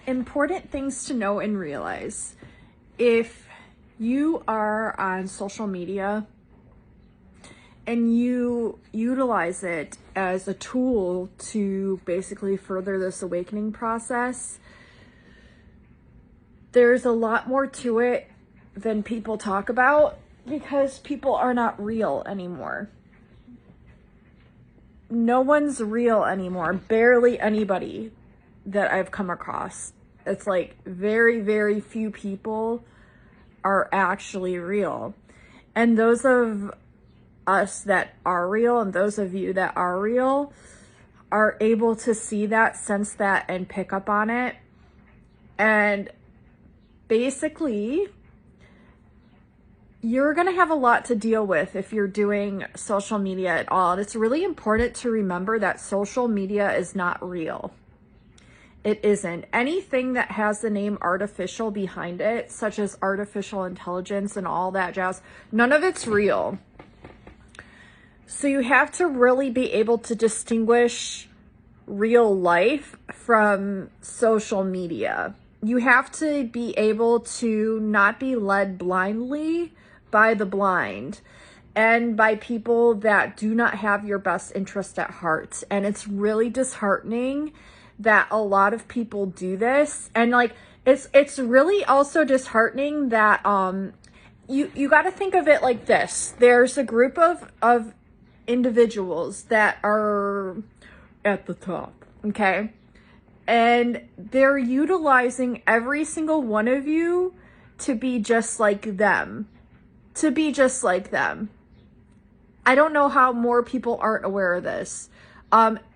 Important things to know and realize. If you are on social media and you utilize it as a tool to basically further this awakening process, there's a lot more to it than people talk about, because people are not real anymore. No one's real anymore. Barely anybody that I've come across. It's like very, very few people are actually real. And those of us that are real, and those of you that are real, are able to see that, sense that, and pick up on it. And basically, you're going to have a lot to deal with if you're doing social media at all. And it's really important to remember that social media is not real. It isn't. Anything that has the name artificial behind it, such as artificial intelligence and all that jazz, none of it's real. So you have to really be able to distinguish real life from social media. You have to be able to not be led blindly by the blind and by people that do not have your best interest at heart. And it's really disheartening that a lot of people do this. And like, it's really also disheartening that you got to think of it like this. There's a group of individuals that are at the top, okay? And they're utilizing every single one of you to be just like them. To be just like them. I don't know how more people aren't aware of this.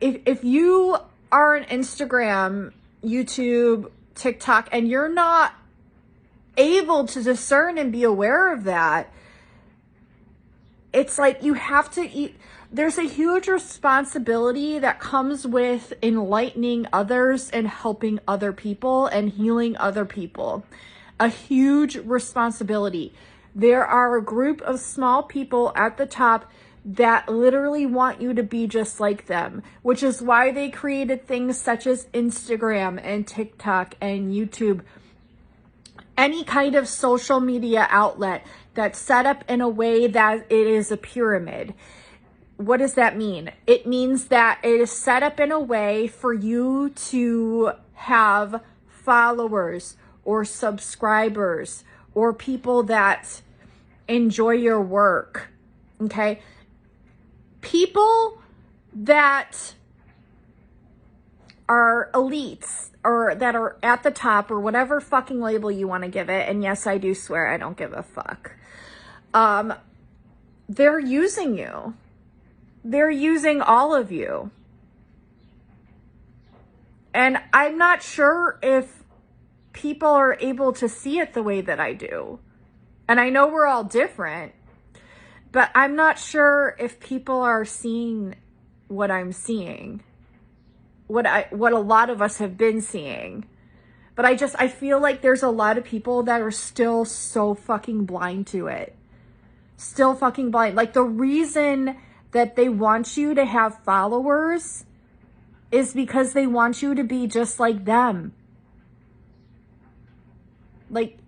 If you are on Instagram, YouTube, TikTok, and you're not able to discern and be aware of that, it's like you have to eat. There's a huge responsibility that comes with enlightening others and helping other people and healing other people. A huge responsibility. There are a group of small people at the top that literally want you to be just like them, which is why they created things such as Instagram and TikTok and YouTube. Any kind of social media outlet that's set up in a way that it is a pyramid. What does that mean? It means that it is set up in a way for you to have followers or subscribers or people that enjoy your work, okay? People that are elites or that are at the top or whatever fucking label you want to give it, and yes, I do swear I don't give a fuck. They're using you. They're using all of you. And I'm not sure if people are able to see it the way that I do. And I know we're all different, but I'm not sure if people are seeing what I'm seeing. What a lot of us have been seeing. But I feel like there's a lot of people that are still so fucking blind to it. Still fucking blind. Like, the reason that they want you to have followers is because they want you to be just like them. Like,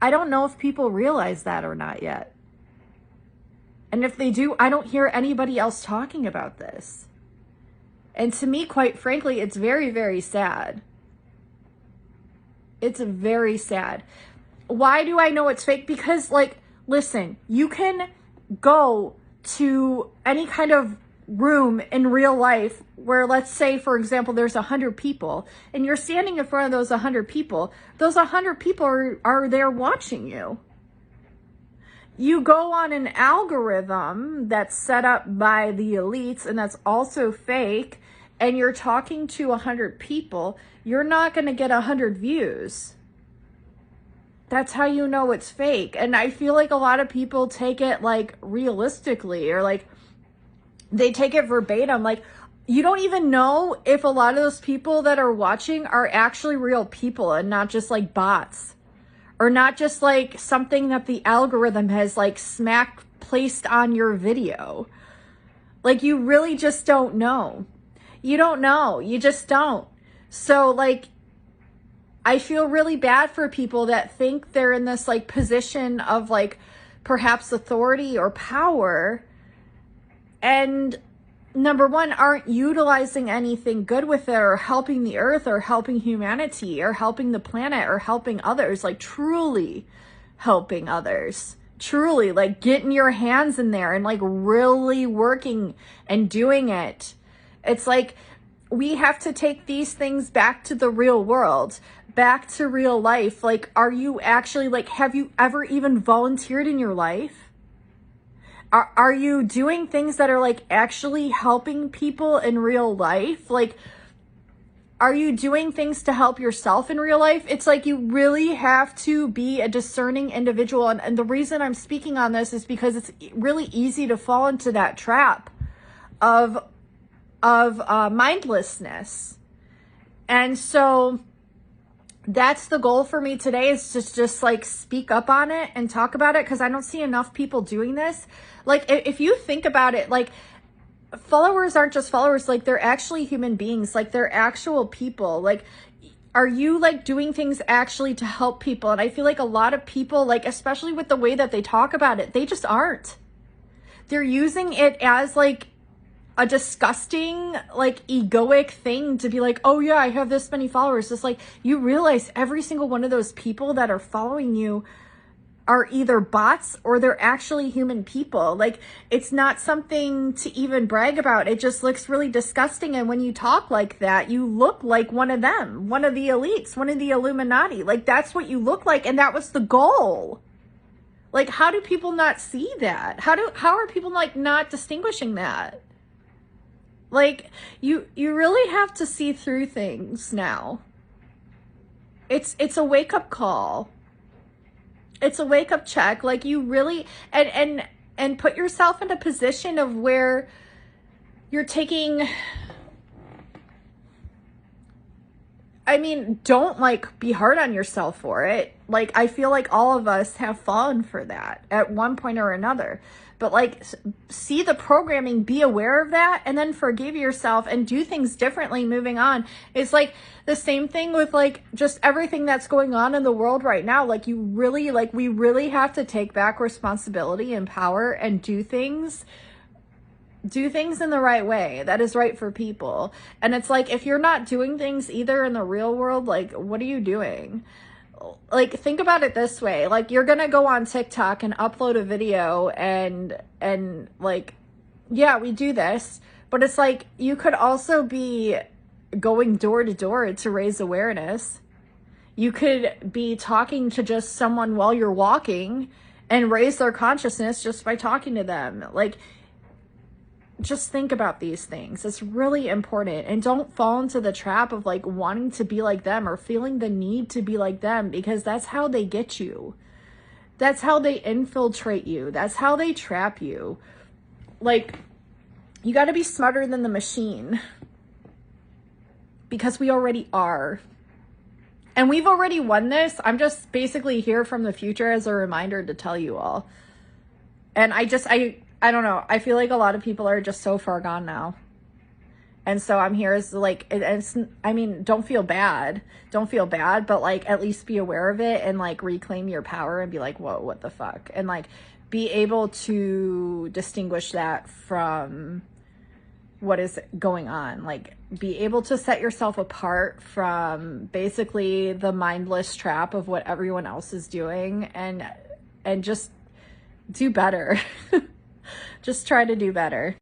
I don't know if people realize that or not yet. And if they do, I don't hear anybody else talking about this. And to me, quite frankly, it's very, very sad. It's very sad. Why do I know it's fake? Because, like, listen, you can go to any kind of room in real life where, let's say, for example, there's 100 people and you're standing in front of those 100 people. Those 100 people are there watching you. You go on an algorithm that's set up by the elites and that's also fake, and you're talking to 100 people, you're not going to get 100 views. That's how you know it's fake. And I feel like a lot of people take it like realistically, or like they take it verbatim. Like, you don't even know if a lot of those people that are watching are actually real people and not just like bots, or not just like something that the algorithm has like smack placed on your video. Like, you really just don't know. You don't know. You just don't. So, like, I feel really bad for people that think they're in this like position of like perhaps authority or power, and number one, aren't utilizing anything good with it, or helping the earth, or helping humanity, or helping the planet, or helping others, like truly helping others, truly like getting your hands in there and like really working and doing it. It's like we have to take these things back to the real world, back to real life. Like, are you actually like, have you ever even volunteered in your life? Are you doing things that are like actually helping people in real life? Like, are you doing things to help yourself in real life? It's like you really have to be a discerning individual. And the reason I'm speaking on this is because it's really easy to fall into that trap of mindlessness. And so that's the goal for me today, is just like speak up on it and talk about it, because I don't see enough people doing this. Like, if you think about it, like, followers aren't just followers, like they're actually human beings, like they're actual people. Like, are you like doing things actually to help people? And I feel like a lot of people, like especially with the way that they talk about it, they just aren't. They're using it as like a disgusting, like egoic thing to be like, oh yeah, I have this many followers. It's like, you realize every single one of those people that are following you are either bots or they're actually human people. Like, it's not something to even brag about. It just looks really disgusting. And when you talk like that, you look like one of them, one of the elites, one of the Illuminati. Like, that's what you look like. And that was the goal. Like, how do people not see that? How are people like not distinguishing that? Like, you really have to see through things now. It's a wake-up call. It's a wake-up check. Like, you really, and put yourself in a position of where you're taking, I mean, don't like be hard on yourself for it. Like, I feel like all of us have fallen for that at one point or another. But like, see the programming, be aware of that, and then forgive yourself and do things differently moving on. It's like the same thing with like just everything that's going on in the world right now. Like, you really, like, we really have to take back responsibility and power and do things in the right way that is right for people. And it's like, if you're not doing things either in the real world, like, what are you doing? Like, think about it this way. Like, you're gonna go on TikTok and upload a video and like, yeah, we do this, but it's like, you could also be going door to door to raise awareness. You could be talking to just someone while you're walking and raise their consciousness just by talking to them. Like, just think about these things. It's really important. And don't fall into the trap of like wanting to be like them or feeling the need to be like them, because that's how they get you. That's how they infiltrate you. That's how they trap you. Like, you got to be smarter than the machine, because we already are. And we've already won this. I'm just basically here from the future as a reminder to tell you all. And I don't know. I feel like a lot of people are just so far gone now. And so I'm here as like, I mean, don't feel bad. Don't feel bad, but like, at least be aware of it and like reclaim your power and be like, whoa, what the fuck? And like, be able to distinguish that from what is going on. Like, be able to set yourself apart from basically the mindless trap of what everyone else is doing, and just do better. Just try to do better.